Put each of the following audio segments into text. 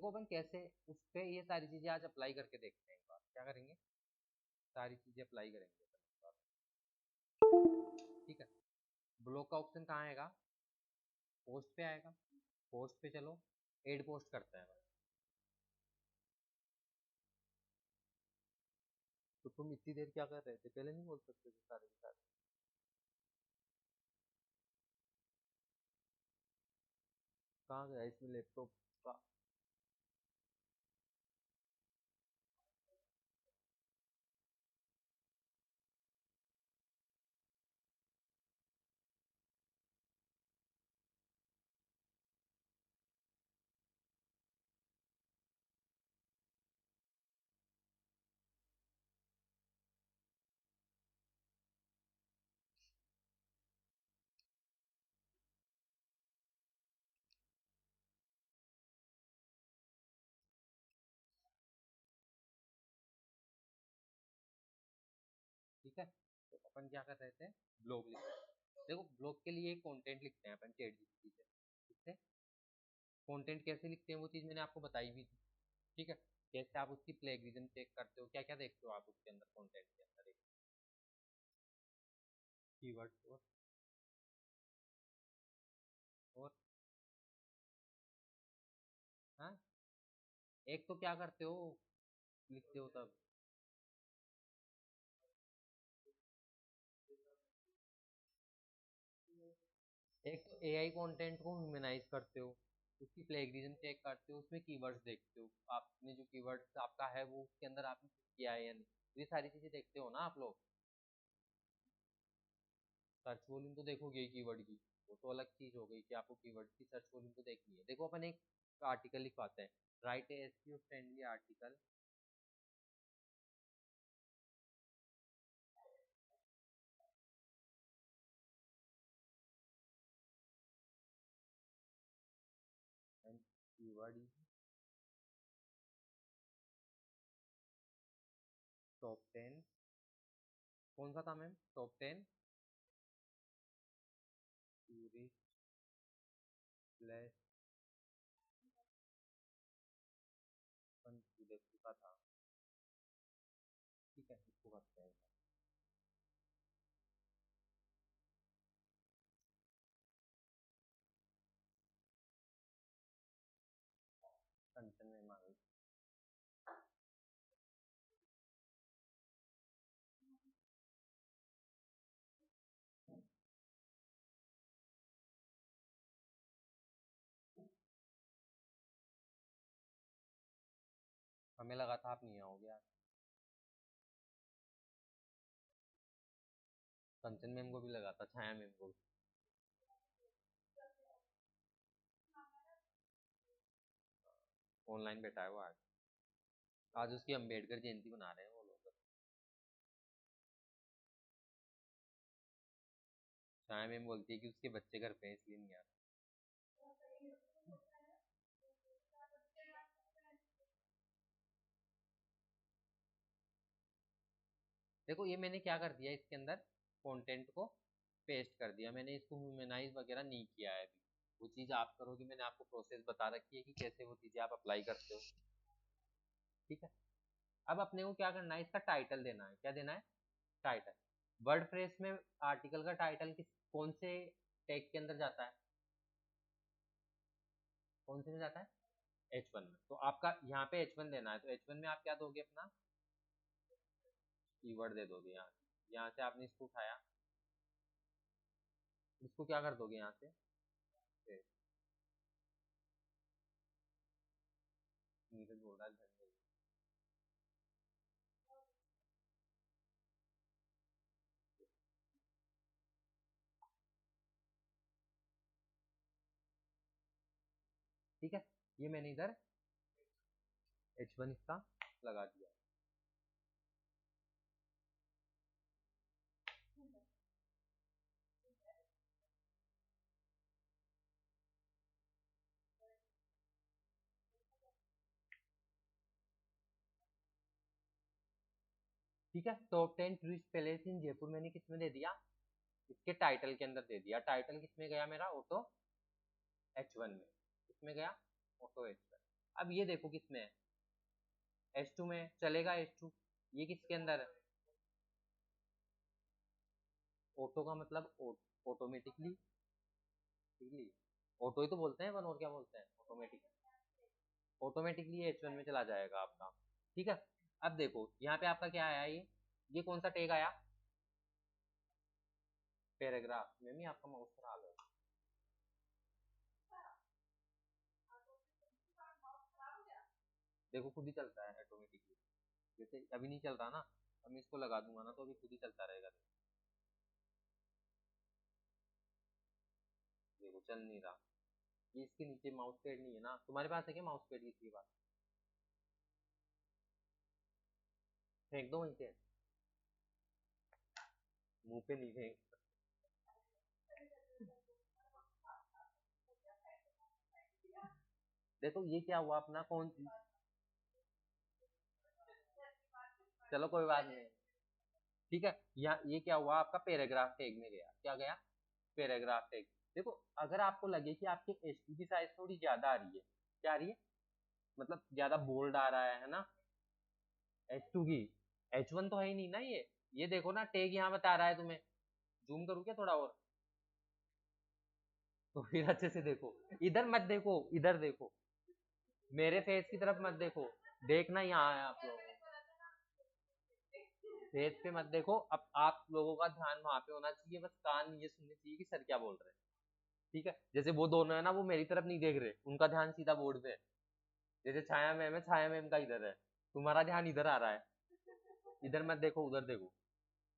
देखो अपन कैसे उस पे ये सारी चीजें आज अप्लाई करके देखते हैं। एक बार क्या करेंगे, सारी चीजें अप्लाई करेंगे अपन एक बार। ठीक है, ब्लॉक का ऑप्शन कहाँ आएगा, पोस्ट पे आएगा। पोस्ट पे चलो, एड पोस्ट करते हैं। तो तुम इतनी देर क्या कर रहे थे, पहले नहीं बोल सकते थे सारे के सारे। कहाँ गया इसमें लैपटॉप का। ठीक है, तो अपन क्या कर रहे थे, ब्लॉग लिख रहे थे। देखो ब्लॉग के लिए कंटेंट लिखते हैं अपन चैट जीपीटी से। ठीक है, कंटेंट कैसे लिखते हैं वो चीज़ मैंने आपको बताई भी थी। ठीक है, कैसे आप उसकी प्लेगरिज्म चेक करते हो, क्या क्या देखते हो आप उसके अंदर, कंटेंट के अंदर एक कीवर्ड्स और हाँ, एक तो क्या करते हो, लिखते हो तब। एक तो एआई कंटेंट को ह्यूमनाइज करते हो, उसकी प्लेगरिज्म चेक करते हो, उसमें कीवर्ड्स देखते हो, आपने जो कीवर्ड्स आपका है वो उसके अंदर आपने किया है या नहीं, ये सारी चीजें देखते हो ना आप लोग। सर्च वॉल्यूम तो देखोगे ही कीवर्ड की, वो तो अलग चीज हो गई कि आपको कीवर्ड की सर्च वॉल्यूम तो देखनी है। देखो अपन एक आर्टिकल लिखवाते हैं, right A SEO friendly article and keyword is top 10। कौन सा था मैम, टॉप 10 टूरिस्ट प्लेस अपन उदयपुर का था। ठीक है, इसको करते हैं। कंचन में मान, हमें लगा था आप नहीं आओगे आज। कंचन मैम को भी लगा था, छाया मैम को भी। ऑनलाइन बैठा है वो आज। आज उसकी अम्बेडकर जयंती मना रहे हैं वो लोग। छाया मैम बोलती है कि उसके बच्चे घर पे हैं इसलिए नहीं आ रहे। देखो ये मैंने क्या कर दिया इसके अंदर, कंटेंट को पेस्ट कर दिया मैंने, इसको ह्यूमनाइज वगैरह नहीं किया है अभी। वो चीज़ आप करोगे, मैंने आपको प्रोसेस बता रखी है कि कैसे वो चीज़ें आप अप्लाई करते हो। ठीक है, अब अपने को क्या करना है, इसका टाइटल देना है। क्या देना है, टाइटल। वर्डप्रेस में आर्टिकल का टाइटल किस, कौन से टैग के अंदर जाता है, कौन से में जाता है, H1 में। तो आपका यहाँ पे H1 देना है, तो H1 में आप क्या दोगे, अपना कीवर्ड दे दोगे। यहाँ से आपने इसको उठाया, इसको क्या कर दोगे यहाँ से, नीरज बोल रहा है धन्यवाद। ठीक है, ये मैंने इधर H1 इसका लगा दिया। ठीक है, टॉप 10 टूरिस्ट पैलेस इन जयपुर मैंने किस में दे दिया, इसके टाइटल के अंदर दे दिया। टाइटल किस में गया मेरा, ऑटो H1 में। किसमें गया, ऑटो H1। अब ये देखो किसमें है, H2 में चलेगा H2। ये किसके अंदर है, ऑटो का मतलब ऑटोमेटिकली, ऑटो ही तो बोलते हैं अपन, और क्या बोलते हैं, ऑटोमेटिक, ऑटोमेटिकली H1 में चला जाएगा आपका। ठीक है, अब देखो यहाँ पे आपका क्या आया, ये कौन सा टैग आया, पैराग्राफ में भी आपका माउस खराब है। देखो खुद ही चलता है ऑटोमेटिकली, जैसे अभी नहीं चल रहा ना, अब मैं इसको लगा दूंगा ना तो अभी खुद ही चलता रहेगा। देखो चल नहीं रहा, ये इसके नीचे माउस पैड नहीं है ना, तुम्हारे पास है क्या माउस पैड इसके पास, फेंक दो वहीं से, मुंह पे नहीं फेंक। देखो ये क्या हुआ अपना कौन, चलो कोई बात नहीं, ठीक है, यहाँ ये क्या हुआ आपका पैराग्राफ टैग में गया, क्या गया, पैराग्राफ टैग। देखो अगर आपको लगे कि आपके H2 की साइज थोड़ी ज्यादा आ रही है, क्या आ रही है, मतलब ज्यादा बोल्ड आ रहा है ना H2 की, H1 तो है ही नहीं ना ये देखो ना टैग यहाँ बता रहा है तुम्हें, जूम करूँ क्या थोड़ा और, तो फिर अच्छे से देखो, इधर मत देखो, इधर देखो, मेरे फेस की तरफ मत देखो, देखना यहाँ है आप लोगों को, फेस पे मत देखो, अब आप लोगों का ध्यान वहां पे होना चाहिए, बस कान ये सुनने चाहिए कि सर क्या बोल रहे हैं। ठीक है, जैसे वो दोनों है ना, वो मेरी तरफ नहीं देख रहे, उनका ध्यान सीधा बोर्ड पे है, जैसे छाया मैम है, छाया मैम का इधर है, तुम्हारा ध्यान इधर आ रहा है, इधर मत देखो उधर देखो।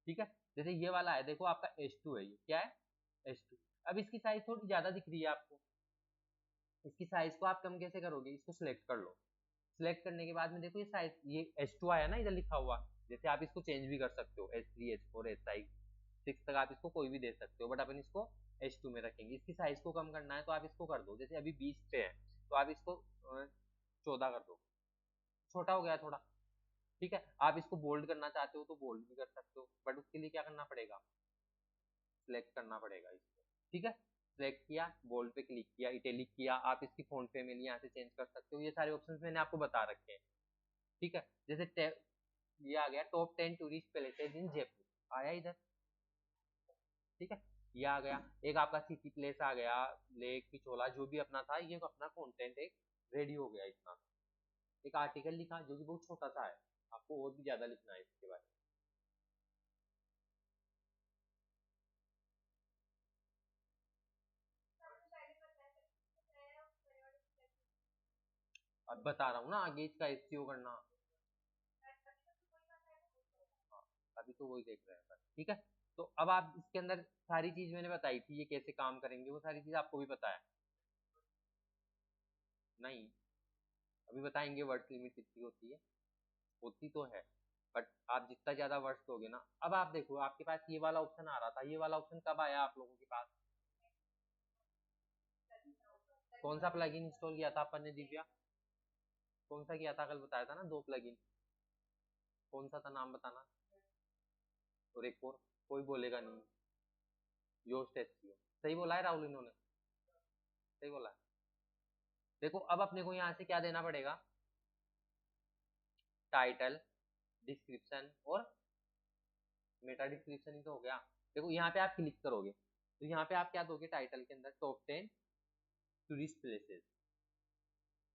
ठीक है, जैसे ये वाला है देखो आपका H2 है, ये क्या है, H2। अब इसकी साइज थोड़ी ज्यादा दिख रही है आपको, इसकी साइज को आप कम कैसे करोगे, इसको सिलेक्ट कर लो, सिलेक्ट करने के बाद में देखो ये साइज, ये H2 आया ना इधर लिखा हुआ, जैसे आप इसको चेंज भी कर सकते हो, H3 H4 H6 तक आप इसको कोई भी दे सकते हो, बट अपन इसको H2 में रखेंगे। इसकी साइज को कम करना है तो आप इसको कर दो, जैसे अभी 20 पे है तो आप इसको 14 कर दो, छोटा हो गया थोड़ा। ठीक है, आप इसको बोल्ड करना चाहते हो तो बोल्ड भी कर सकते हो, बट उसके लिए क्या करना पड़ेगा, सिलेक्ट करना पड़ेगा इसको। ठीक है, सिलेक्ट किया, बोल्ड पे क्लिक किया, इटैलिक किया, आप इसकी फॉन्ट फैमिली यहाँ से चेंज कर सकते हो, ये सारे ऑप्शंस मैंने आपको बता रखे हैं। ठीक है, जैसे ये आ गया top 10 tourist places in Jaipur, आया इधर। ठीक है, ये आ गया, एक आपका सिटी प्लेस आ गया, लेक पिछोला, जो भी अपना था, ये अपना कंटेंट एक रेडी हो गया इतना। एक आर्टिकल लिखा जो कि बहुत छोटा सा है, आपको और भी ज्यादा लिखना है इसके बारे में, अब बता रहा हूँ ना आगे इसका एसईओ करना। हाँ, अभी तो वही देख रहे हैं बस। ठीक है, तो अब आप इसके अंदर सारी चीज मैंने बताई थी, ये कैसे काम करेंगे वो सारी चीज आपको भी पता है, नहीं अभी बताएंगे वर्ड लिमिट कितनी होती है, होती तो है, बट आप जितना ज्यादा वर्ड्स दोगे ना, अब आप देखो आपके पास ये वाला ऑप्शन आ रहा था, ये वाला ऑप्शन कब आया आप लोगों के पास, कौन सा प्लगइन इंस्टॉल किया था अपन ने दिव्या, कौन सा किया था, कल बताया था ना 2 प्लगइन, कौन सा था नाम बताना, और एक और, कोई बोलेगा नहीं, योस्ट एसईओ, सही बोला है राहुल इन्होंने, सही बोला है। देखो अब अपने को यहाँ से क्या देना पड़ेगा, टाइटल, डिस्क्रिप्शन और मेटा डिस्क्रिप्शन ही तो हो गया। देखो यहाँ पे आप क्लिक करोगे तो यहाँ पे आप क्या दोगे, टाइटल के अंदर टॉप 10 टूरिस्ट प्लेसेस,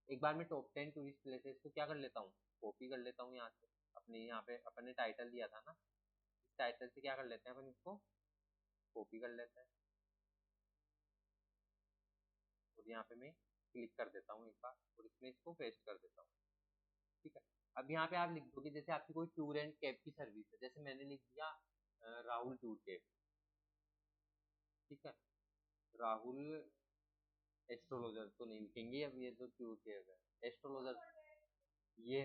एक बार मैं टॉप 10 टूरिस्ट प्लेसेस को क्या कर लेता हूँ, कॉपी कर लेता हूँ यहाँ से, अपने यहाँ पे अपन ने टाइटल दिया था ना, इस टाइटल से क्या कर लेते हैं अपन, इसको कॉपी कर लेते हैं, और यहाँ पे मैं क्लिक कर देता हूँ एक बार, और इसमें इसको पेस्ट कर देता हूँ। ठीक है, अब यहाँ पे आप लिख दोगे, जैसे आपकी कोई टूर एंड कैब की सर्विस है, जैसे मैंने लिख दिया राहुल टूर कैब। ठीक है, राहुल एस्ट्रोलॉजर तो नहीं लिखेंगे, अब ये तो टूर कैब है, एस्ट्रोलॉजर, ये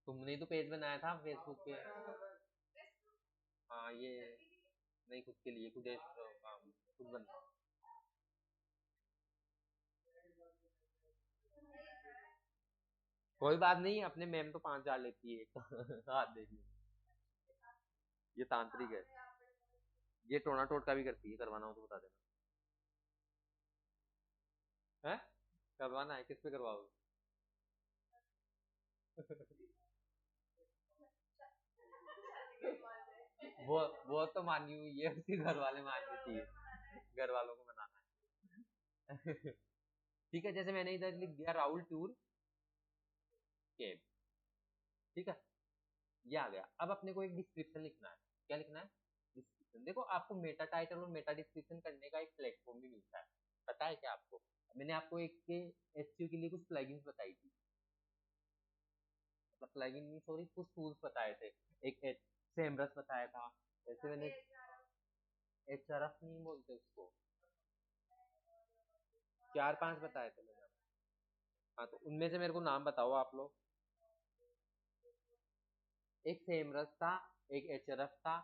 तुमने ही तो पेज बनाया था फेसबुक पे, हाँ ये, नहीं खुद के लिए, खुद खुद बनता, कोई बात नहीं, अपने मैम तो 5,000 लेती है हाथ देख लो, ये तांत्रिक है, ये टोना टोटका भी करती है, करवाना हो तो बता देना है। करवाना है, किस पे करवाओगे? वो वो तो मानी हुई है, उसके घर वाले मानने चाहिए, घर वालों को मनाना है। ठीक है, जैसे मैंने इधर लिख दिया राहुल टूर केब, ठीक है, ये आ गया। अब अपने को एक डिस्क्रिप्शन लिखना है। क्या लिखना है? डिस्क्रिप्शन। देखो आपको मेटा टाइटल और मेटा डिस्क्रिप्शन करने का एक प्लेटफॉर्म भी मिलता है, पता है क्या आपको? मैंने आपको एक के एसईओ के लिए कुछ प्लगइन्स बताई थी, मतलब प्लगइन नहीं, सॉरी, कुछ टूल्स बताए थे। एक सेमरस बताया था, जैसे मैंने एचआरएफ नहीं बोलते उसको, 4-5 बताए थे मैंने। हाँ, तो उनमें से मेरे को नाम बताओ आप लोग। एक सेमरस था, एक एचआरएफ था,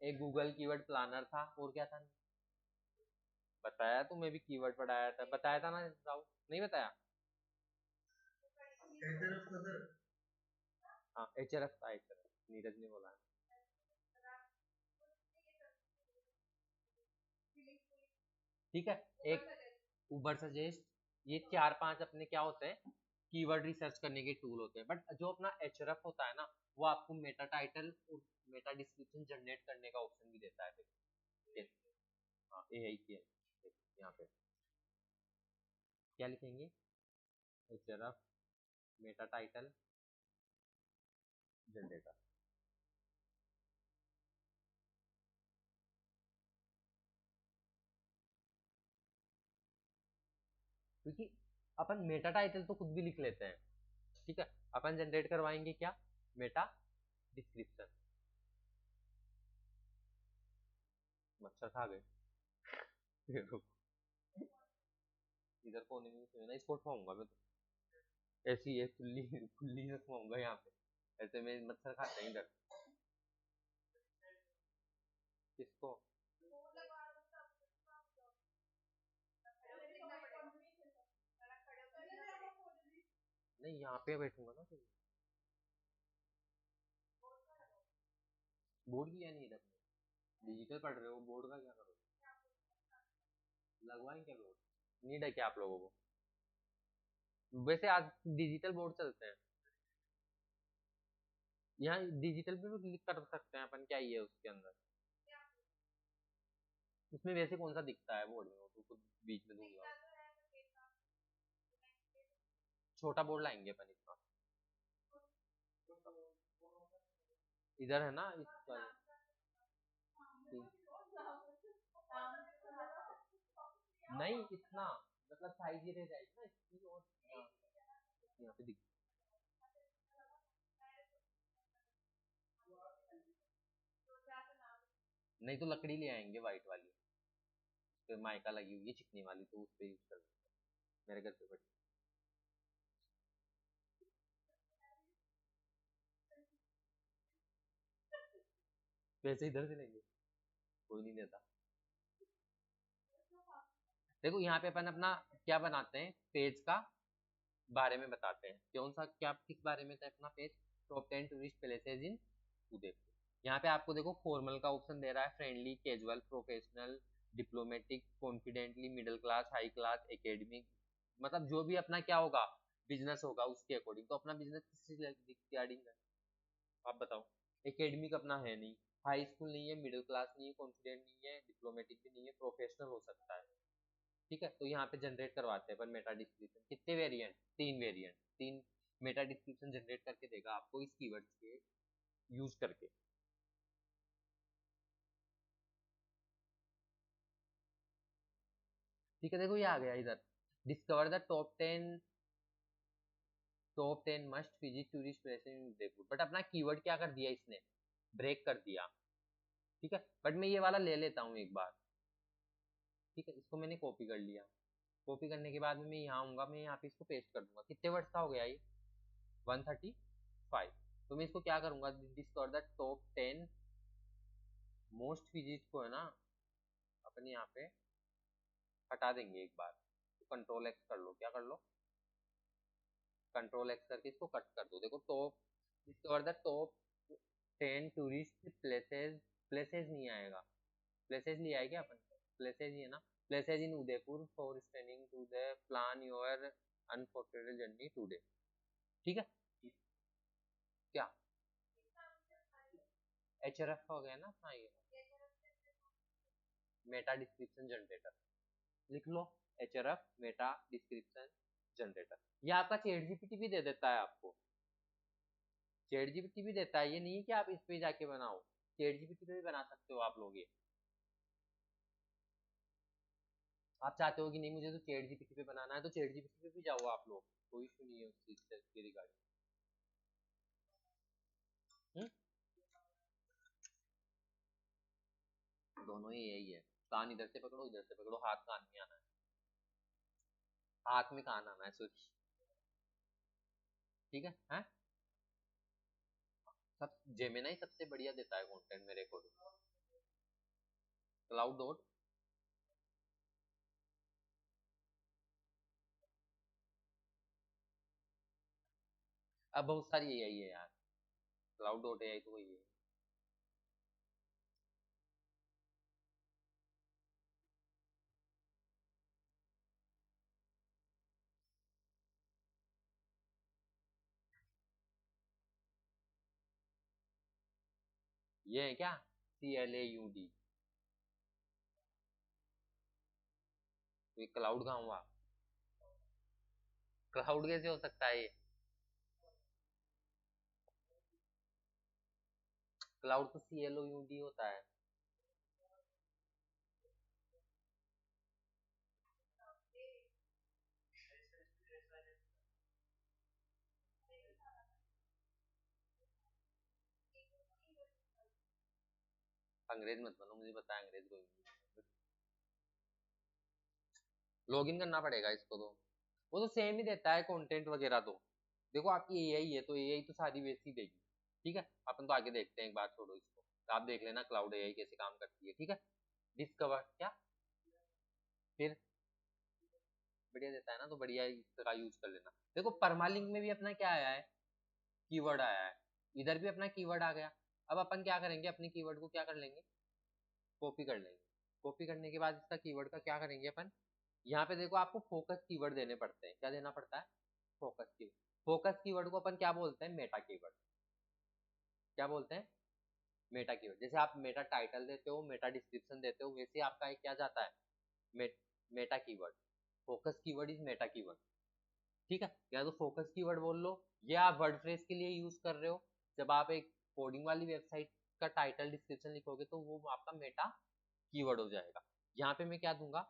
एक गूगल कीवर्ड प्लानर था, और क्या था? बताया तो, मैं भी कीवर्ड पढ़ाया था, बताया था ना राहुल? नहीं बताया? एचआरएफ था सर। हाँ, एचआरएफ था, एचआरएफ नीरज ने बोला है। ठीक है, एक उबर सजेस्ट, ये 4-5 अपने क्या होते हैं, कीवर्ड रिसर्च करने के टूल होते हैं। बट जो अपना एचआरएफ होता है ना, वो आपको मेटा टाइटल और मेटा डिस्क्रिप्शन जनरेट करने का ऑप्शन भी देता है। देखिए, हाँ, एआई की है, यहाँ पे क्या लिखेंगे? HRF Meta title generator. क्योंकि अपन मेटा टाइटल तो खुद भी लिख लेते हैं, ठीक है, अपन जनरेट करवाएंगे क्या? Meta description. मच्छर खा गए। इधर कोने में सोना, इसको उठाऊंगा मैं तो, ऐसी है खुली खुली से सोऊंगा यहाँ पे, ऐसे में मच्छर खाते हैं इधर। किसको? नहीं, यहाँ पे बैठूंगा ना, तो बोर्ड की या नहीं इधर? डिजिटल पढ़ रहे हो, बोर्ड का क्या करोगे? लगवाएं क्या बोर्ड? नीड है क्या आप लोगों को? वैसे आज डिजिटल बोर्ड चलते हैं, यहाँ डिजिटल पे भी क्लिक कर सकते हैं अपन, क्या ही है उसके अंदर? उसमें वैसे कौन सा दिखता है बोर्ड में, वो तो खुद बीच में दूंगा। छोटा बोर्ड लाएंगे अपन इसका, इधर है ना इसका। नहीं, इतना मतलब साइज ही रह जाएगी ना इसकी, और यहाँ पे दिख। नहीं तो लकड़ी ले आएंगे वाइट वाली, फिर माइका लगी हुई है चिकनी वाली, तो उस पे यूज कर लेंगे, मेरे घर पे पड़ी। पैसे इधर से लेंगे, कोई नहीं देता। देखो यहाँ पे अपन अपना क्या बनाते हैं, पेज का बारे में बताते हैं। कौन सा, क्या किस बारे में था अपना page? Top 10 tourist places in Udaipur. यहाँ पे आपको देखो फॉर्मल का ऑप्शन दे रहा है, friendly, casual, professional, diplomatic, confidently, middle class, high class, academic, मतलब जो भी अपना क्या होगा, बिजनेस होगा उसके अकॉर्डिंग। तो अपना बिजनेस किस रिगार्डिंग है, आप बताओ? एकेडमिक अपना है नहीं, हाई स्कूल नहीं है, मिडिल क्लास नहीं है, कॉन्फिडेंट नहीं है, डिप्लोमेटिक भी नहीं है, प्रोफेशनल हो सकता है। ठीक है, तो यहाँ पे जनरेट करवाते हैं पर मेटा डिस्क्रिप्शन। कितने variant? 3 variant, 3 Meta description generate करके देगा आपको इस कीवर्ड्स के यूज करके। ठीक है, देखो ये आ गया इधर, discover the top 10 must visit tourist places in Udaipur. But अपना कीवर्ड क्या कर दिया इसने, ब्रेक कर दिया। ठीक है, बट मैं ये वाला ले लेता हूँ एक बार। ठीक है, इसको मैंने कॉपी कर लिया। कॉपी करने के बाद में मैं यहाँ आऊंगा, मैं यहाँ पे इसको पेस्ट कर दूंगा। कितने वर्ड्स का हो गया ये? 135। तो मैं इसको क्या करूंगा, discover the top 10 most visit को है ना, अपने यहाँ पे हटा देंगे एक बार। तो कंट्रोल एक्स कर लो, क्या कर लो, कंट्रोल एक्स करके इसको कट कर दो। देखो, top, discover the top 10 tourist places, places नहीं आएगा, प्लेसेस नहीं आएगा अपन, प्लेसेस ही है ना, places in Udaipur for spending to the plan your unforgettable journey today. ठीक है, क्या HRF हो गया ना? हाँ, ये मेटा डिस्क्रिप्शन जनरेटर लिख लो, HRF मेटा डिस्क्रिप्शन जनरेटर। ये आपका चैट जीपीटी भी दे देता है आपको, चैट जीपीटी भी देता है, ये नहीं है कि आप इस पे जाके बनाओ, चैट जीपीटी पे भी बना सकते हो आप लोग। ये आप चाहते हो कि नहीं मुझे तो चैट जीपीटी पे बनाना है, तो चैट जीपीटी पे भी जाओ आप लोग, कोई इशू नहीं है उस चीज के रिगार्डिंग। दोनों ही यही है, कान इधर से पकड़ो इधर से पकड़ो, हाथ कान में आना है, हाथ में कान आना है, सॉरी। ठीक है। सब जेमिनाई सबसे बढ़िया देता है कंटेंट मेरे को, क्लाउड डॉट। अब बहुत सारी यही है यार, क्लाउड डॉट एआई तो वही है। ये है क्या, CLAUD? ये क्लाउड कहाँ हुआ? क्लाउड कैसे हो सकता है ये? क्लाउड तो CLOUD होता है। अंग्रेज मत बनो, मुझे पता है अंग्रेज कोई नहीं। लॉगिन करना पड़ेगा इसको तो, वो तो सेम ही देता है कंटेंट वगैरह तो। देखो आपकी एआई है तो एआई तो सारी वैसी देगी। ठीक है, अपन तो आगे देखते हैं, एक बार छोड़ो इसको, तो आप देख लेना क्लाउड एआई कैसे काम करती है। ठीक है, डिस्कवर क्या, फिर बढ़िया देता है ना, तो बढ़िया इसका यूज कर लेना। देखो परमालिंक में भी अपना क्या आया है, कीवर्ड आया है, इधर भी अपना कीवर्ड आ गया। अब अपन क्या करेंगे, अपने कीवर्ड को क्या कर लेंगे, कॉपी कर लेंगे। कॉपी करने के बाद इसका कीवर्ड का क्या करेंगे अपन, यहाँ पे देखो आपको फोकस कीवर्ड देने पड़ते हैं। क्या देना पड़ता है? Focus keyword. फोकस कीवर्ड को अपन क्या बोलते हैं, मेटा कीवर्ड। क्या बोलते हैं? Meta keyword. जैसे आप मेटा टाइटल देते हो, मेटा डिस्क्रिप्शन देते हो, वैसे आपका एक क्या जाता है, Meta keyword. Focus keyword is Meta keyword. ठीक है, या तो फोकस कीवर्ड बोल लो, या आप वर्डप्रेस के लिए यूज कर रहे हो, जब आप एक कोडिंग वाली वेबसाइट का टाइटल डिस्क्रिप्शन लिखोगे तो वो आपका मेटा कीवर्ड हो जाएगा। यहाँ पे मैं क्या दूंगा,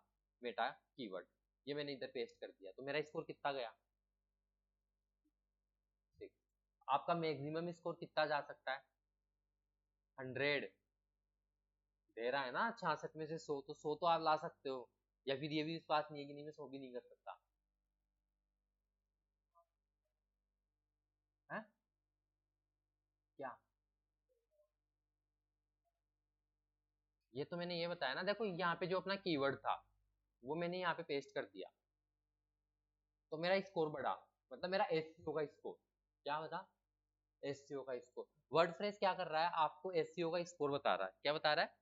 मेटा कीवर्ड। ये मैंने इधर पेस्ट कर दिया, तो मेरा स्कोर कितना गया, 6। आपका मैक्सिमम स्कोर कितना जा सकता है, 100। दे रहा है ना 66 में से 100, तो 100 तो आप ला सकते हो। या फिर ये भी विश्वास नहीं है कि नहीं मैं 100 भी नहीं कर सकता है? क्या, ये तो मैंने ये बताया ना, देखो यहाँ पे जो अपना कीवर्ड था वो मैंने यहाँ पे पेस्ट कर दिया, तो मेरा स्कोर बढ़ा, मतलब मेरा एससीओ का स्कोर। क्या बता, एससीओ का स्कोर। वर्डप्रेस क्या कर रहा है, आपको एससीओ का स्कोर बता रहा है। क्या बता रहा है?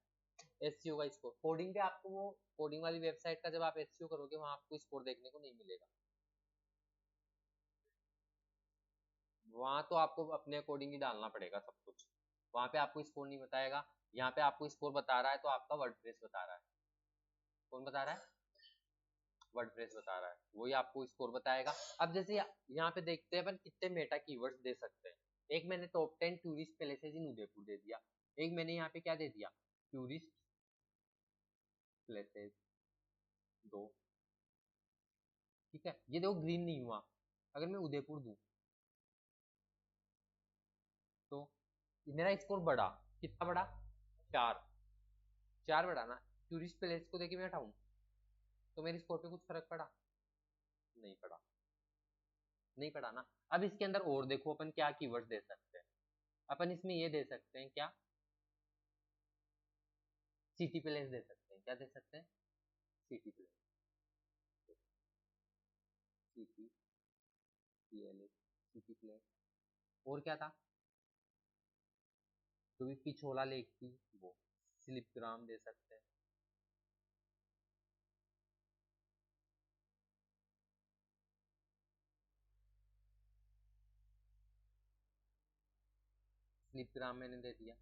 एससीओ का स्कोर। कोडिंग पे आपको वो कोडिंग वाली वेबसाइट का जब आप एससीओ करोगे वहां आपको स्कोर देखने को नहीं मिलेगा, वहां तो आपको अपने अकॉर्डिंग ही डालना पड़ेगा सब कुछ, वहां पे आपको स्कोर नहीं बताएगा। यहाँ पे आपको स्कोर बता रहा है तो आपका वर्डप्रेस बता रहा है। कौन बता रहा है? वर्डप्रेस बता रहा है, वही आपको स्कोर बताएगा। अब जैसे यहाँ पे देखते हैं अपन कितने मेटा कीवर्ड्स दे सकते हैं। एक मैंने top 10 tourist places in Udaipur दे दिया, एक मैंने यहाँ पे क्या दे दिया, टूरिस्ट प्लेसेस 2। ठीक है, ये देखो ग्रीन नहीं हुआ। अगर मैं उदयपुर दूं तो मेरा स्कोर बढ़ा, कितना बढ़ा, 4। 4 बढ़ा ना। टूरिस्ट प्लेस को देखिए मैं हटाऊं तो मेरे स्कोर पे कुछ फर्क पड़ा? नहीं पड़ा, नहीं पड़ा ना। अब इसके अंदर और देखो अपन क्या कीवर्ड्स दे सकते हैं। अपन इसमें ये दे सकते हैं क्या, सिटी प्लेस दे सकते हैं। क्या दे सकते हैं? City place, city, PLS, city place. और क्या था, जो भी पिछोला लेक थी वो, स्लिपग्राम दे सकते हैं। फ्लिपग्राम मैंने दे दिया।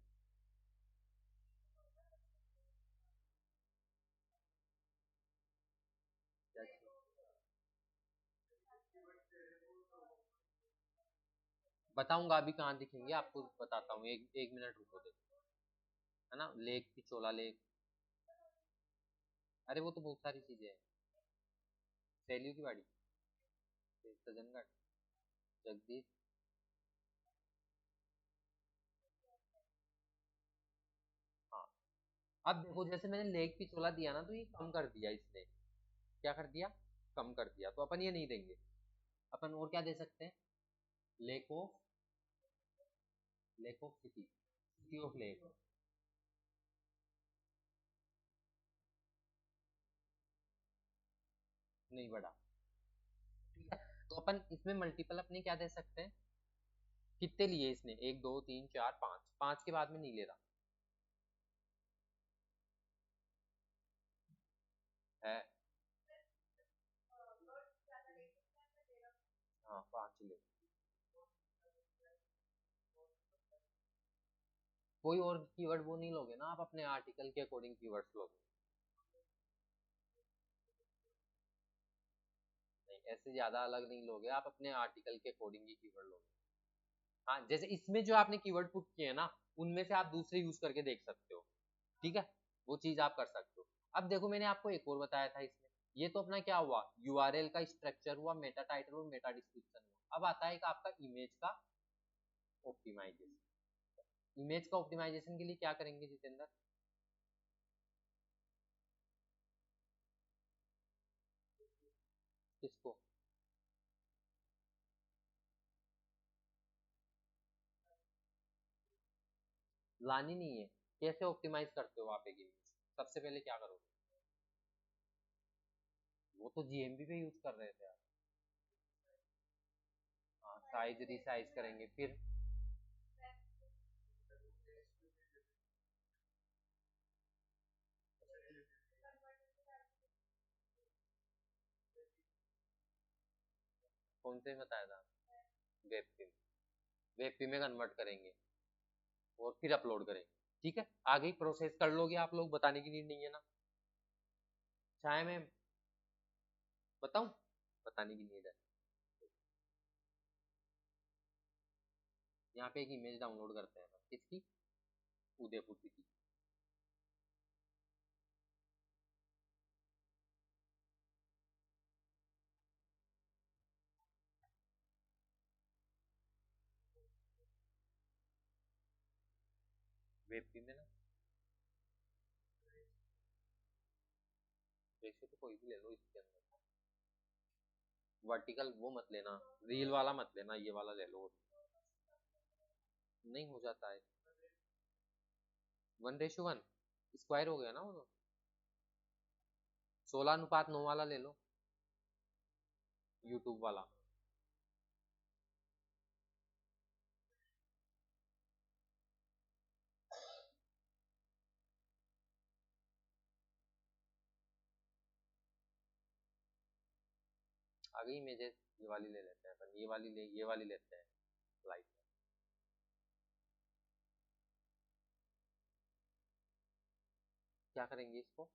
क्या बताऊंगा, अभी कहाँ दिखेंगे आपको बताता हूँ, एक एक मिनट रुको, देखो है ना, लेक पिछोला लेक, अरे वो तो बहुत सारी चीजें हैं। सैलियो की बाड़ी, सजनगढ़, जगदीश। हाँ, अब देखो जैसे मैंने लेक पिछोला दिया ना, तो ये कम कर दिया इसने, क्या कर दिया, कम कर दिया, तो अपन ये नहीं देंगे। अपन और क्या दे सकते हैं, lake of, lake of city, city of lake, नहीं बढ़ा। ठीक है, तो अपन इसमें मल्टीपल अपने क्या दे सकते हैं, कितने लिए इसने, एक दो तीन चार पाँच, पाँच के बाद में नहीं ले रहा है। हाँ पाँच ले, कोई और कीवर्ड वो नहीं लोगे ना आप, अपने आर्टिकल के अकॉर्डिंग कीवर्ड्स लोगे। नहीं, ऐसे ज्यादा अलग नहीं लोगे आप, अपने आर्टिकल के अकॉर्डिंग ही कीवर्ड लोगे। हाँ, जैसे इसमें जो आपने कीवर्ड पुट किए हैं ना, उनमें से आप दूसरे यूज करके देख सकते हो। ठीक है, वो चीज आप कर सकते हो। अब देखो मैंने आपको एक और बताया था इसमें, ये तो अपना क्या हुआ, यूआरएल का स्ट्रक्चर हुआ, मेटा टाइटल और मेटा डिस्क्रिप्शन हुआ। अब आता है एक आपका इमेज का ऑप्टिमाइजेशन। इमेज का ऑप्टिमाइजेशन के लिए क्या करेंगे जितेंद्र, किसको, लानी नहीं है, कैसे ऑप्टिमाइज करते हो आप एक इमेज, सबसे पहले क्या करोगे, वो तो जीएमबी पे यूज कर रहे थे आप। हाँ, साइज रिसाइज करेंगे फिर, कौन से बताया था, वेबपी, वेबपी में कन्वर्ट करेंगे और फिर अपलोड करेंगे। ठीक है, आगे प्रोसेस कर लोगे आप लोग, बताने की नीड नहीं है ना, चाहे मैं बताऊं, बताने की नीड है। यहाँ पे एक इमेज डाउनलोड करते हैं अपन, किसकी, उदयपुर सिटी, वेबपी में ना, वैसे तो कोई भी ले लो इसके अंदर, वर्टिकल वो मत लेना, रील वाला मत लेना, ये वाला ले लो, नहीं हो जाता है, 1:1 स्क्वायर हो गया ना वो तो, 16:9 वाला ले लो, यूट्यूब वाला। आ गई इमेजेस, ये वाली ले लेते हैं अपन, ये वाली ले, ये वाली लेते हैं लाइट। क्या करेंगे इसको,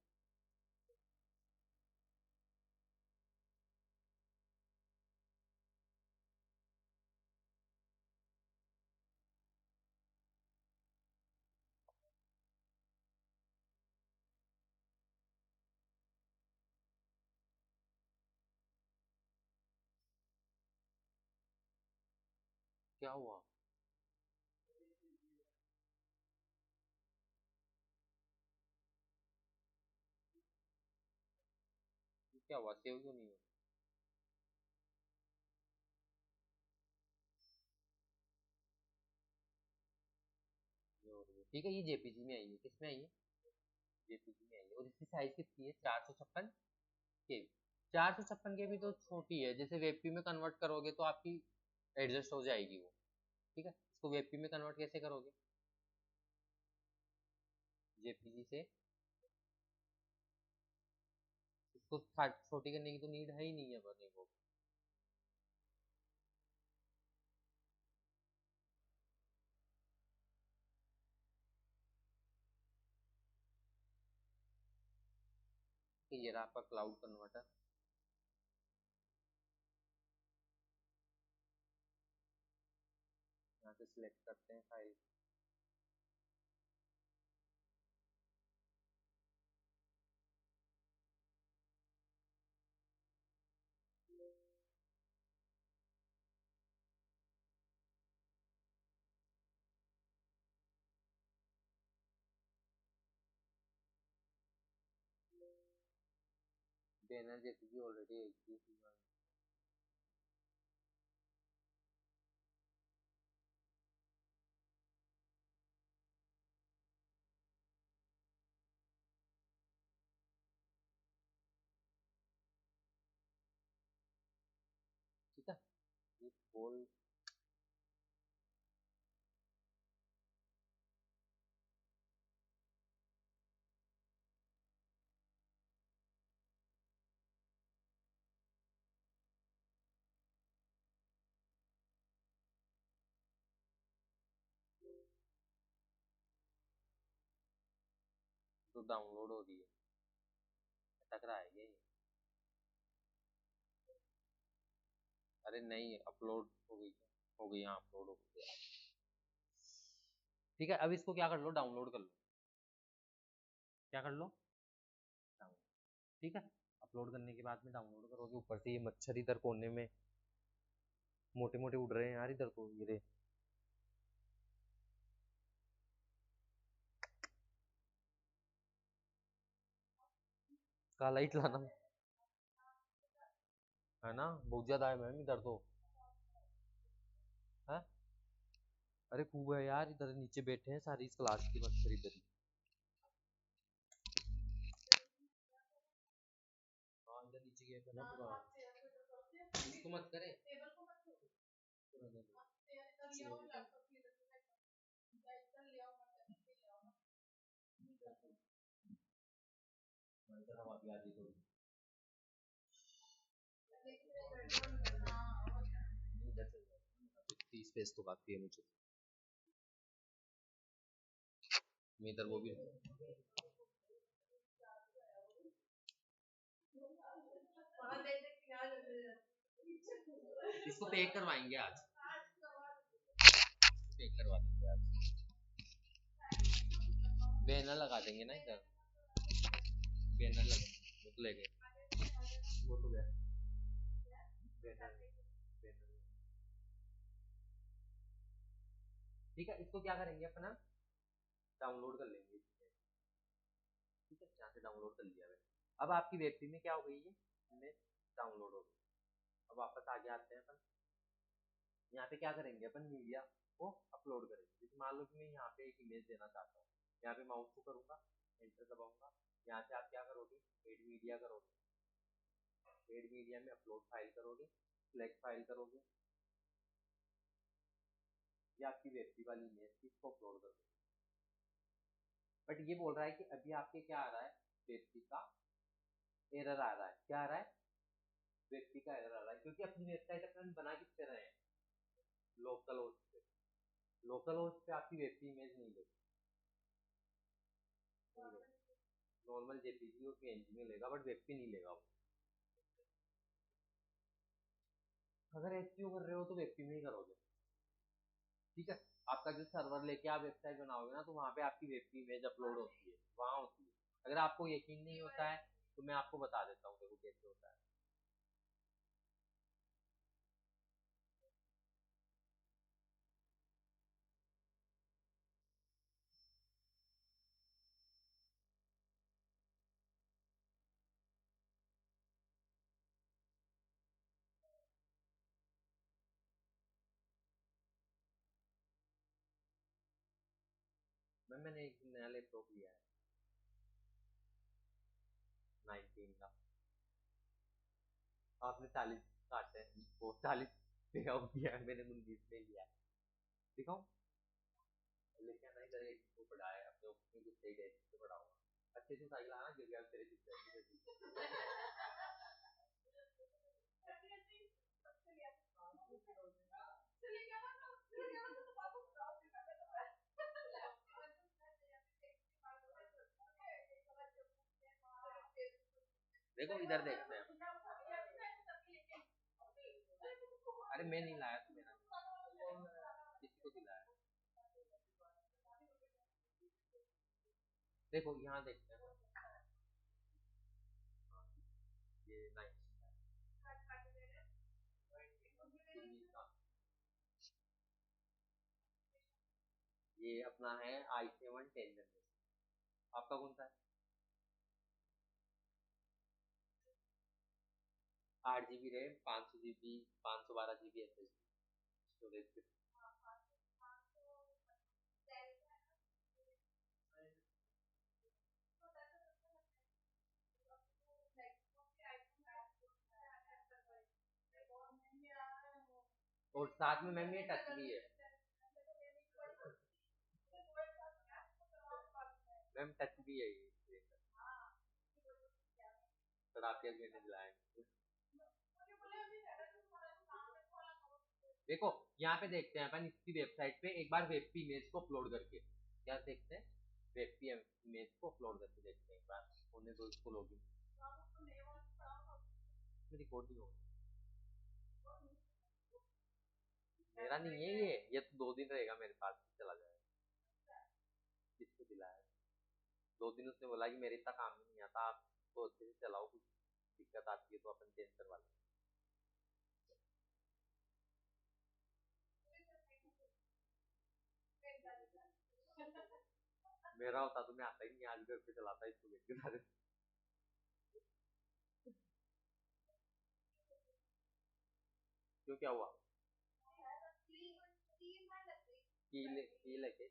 क्या हुआ, क्या हुआ, सेव क्यों नहीं हो, ठीक है, ये जेपीजी में आई है, किस में आई है, जेपीजी में आई है, और इसकी साइज कितनी है, 456 के, 456 के भी तो छोटी है, जैसे वेबपी में कन्वर्ट करोगे तो आपकी एडजस्ट हो जाएगी वो। ठीक है, इसको वेबपी में कन्वर्ट कैसे करोगे, जेपीजी से, इसको छोटी करने की तो नीड है ही नहीं है अपने को। है, ये रहा आपका क्लाउड कन्वर्टर। यहाँ से सिलेक्ट करते हैं file. Banner JPG already exist हुआ है। ठीक है, ये बोल तो डाउनलोड हो रही है, अटक रहा है ये। अरे नहीं, अपलोड हो गई, हो गई, हाँ अपलोड हो गई। ठीक है, अब इसको क्या कर लो, डाउनलोड कर लो। क्या कर लो, डाउनलोड। ठीक है, अपलोड करने के बाद में डाउनलोड करोगे। ऊपर से ये मच्छर इधर कोने में मोटे मोटे उड़ रहे हैं यार, इधर को ये काला ही चलाना है ना, बहुत ज्यादा है मैम इधर तो है। अरे खूब है यार, इधर नीचे बैठे हैं सारी इस क्लास की मच्छर इधर ही। हाँ इधर नीचे गया था ना पूरा, इसको मत करे। इधर हवा भी आ रही थोड़ी, इधर चल जाए। 30 पेज तो काफी है मुझे, मैं इधर वो भी इसको पैक करवाएंगे आज, पैक करवा देंगे आज, बैनर लगा देंगे ना इधर, बैनर लगा वो तो ले गए, वो तो गया बैनर, बैनर। ठीक है, इसको क्या करेंगे अपना, डाउनलोड कर लेंगे। ठीक है, यहाँ से डाउनलोड कर लिया मैंने। अब आपकी वेब में क्या हो गई है, इमेज डाउनलोड हो गई। अब वापस आगे आते हैं अपन, यहाँ पे क्या करेंगे अपन, मीडिया को अपलोड करेंगे। जैसे मान लो कि मैं यहाँ पे एक इमेज देना चाहता हूँ, यहाँ पे माउस को करूंगा, एंटर दबाऊंगा, यहाँ से आप क्या करोगे, एड मीडिया करोगे, एड मीडिया में अपलोड फाइल करोगे, सिलेक्ट फाइल करोगे, ये आपकी वेब वाली इमेज थी, इसको अपलोड करोगे। बट ये बोल रहा है कि अभी आपके क्या आ रहा है, वेब का एरर आ रहा है। क्या आ रहा है, वेब का एरर आ रहा है, क्योंकि अपनी वेबसाइट अपन बना किससे रहे हैं, लोकल होस्ट पे। लोकल होस्ट पे आपकी वेब की इमेज नहीं लेगी, नॉर्मल जेपीजी और पीएनजी में लेगा, बट वेब की नहीं लेगा वो। अगर एसईओ कर रहे हो तो वेब की में ही करोगे। ठीक है, आपका जो सर्वर लेके आप वेबसाइट बनाओगे ना, तो वहाँ पे आपकी वेब की इमेज अपलोड होती है, वहाँ होती है। अगर आपको यकीन नहीं होता है तो मैं आपको बता देता हूँ देखो कैसे होता है। मैंने एक नया लैपटॉप लिया है, 19 का। आपने 40 काटे हैं, वो 40 पे आउट किया है मैंने, 19 में लिया है। दिखाऊं, लेके आना इधर, एक को पढ़ा है अपने ऑफिस में, कुछ सही डेस्क पे पढ़ा हुआ, अच्छे से साइकिल आना, गिर गया तेरे पीछे। देखो इधर देखते हैं। अरे मैं नहीं लाया था, मेरा किसी को दिलाया। देखो यहाँ देखते हैं, ये नाइस, ये अपना है i7 10 जनरेशन। आपका कौन सा है? 8 GB RAM, 500 GB, 512 GB S S D storage. और साथ में मैम ये टच भी है, मैम टच भी है ये, सर आपके मैंने दिलाया है। देखो यहाँ पे देखते हैं अपन इसकी वेबसाइट पे एक बार वेब इमेज को अपलोड करके, क्या देखते हैं, वेब इमेज को अपलोड करके देखते हैं एक बार, होने दो इसको लॉगिन। रिकॉर्डिंग हो, मेरा नहीं है ये तो 2 दिन रहेगा मेरे पास, चला जाएगा। किसको दिलाया? 2 दिन उसने बोला कि मेरे इतना काम नहीं आता, आप तो अच्छे से चलाओ, कुछ दिक्कत आती है तो अपन चेंज करवा लेंगे। मेरा होता तो मैं आता ही नहीं, आज घर पे चलाता इसको देख के सारे। क्यों, क्या हुआ? की लेके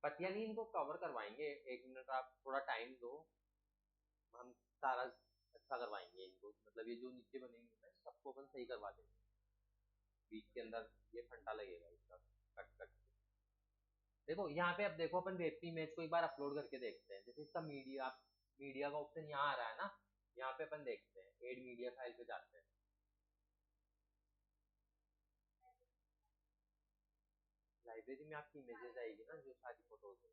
पतिया नहीं, इनको कवर करवाएंगे, 1 मिनट आप थोड़ा टाइम दो, हम सारा अच्छा करवाएंगे इनको, मतलब ये जो नीचे बनेंगे ना सबको अपन सही करवा देंगे वीक के अंदर, ये फंटा लगेगा इसका कट कट के। देखो यहाँ पे अब देखो अपन वेब इमेज को एक बार अपलोड करके देखते हैं, जैसे इसका मीडिया, मीडिया का ऑप्शन यहाँ आ रहा है ना, यहाँ पे अपन देखते हैं एड मीडिया फाइल पे जाते हैं, लाइब्रेरी में आपकी इमेजेस आएगी ना जो सारी फोटोज है।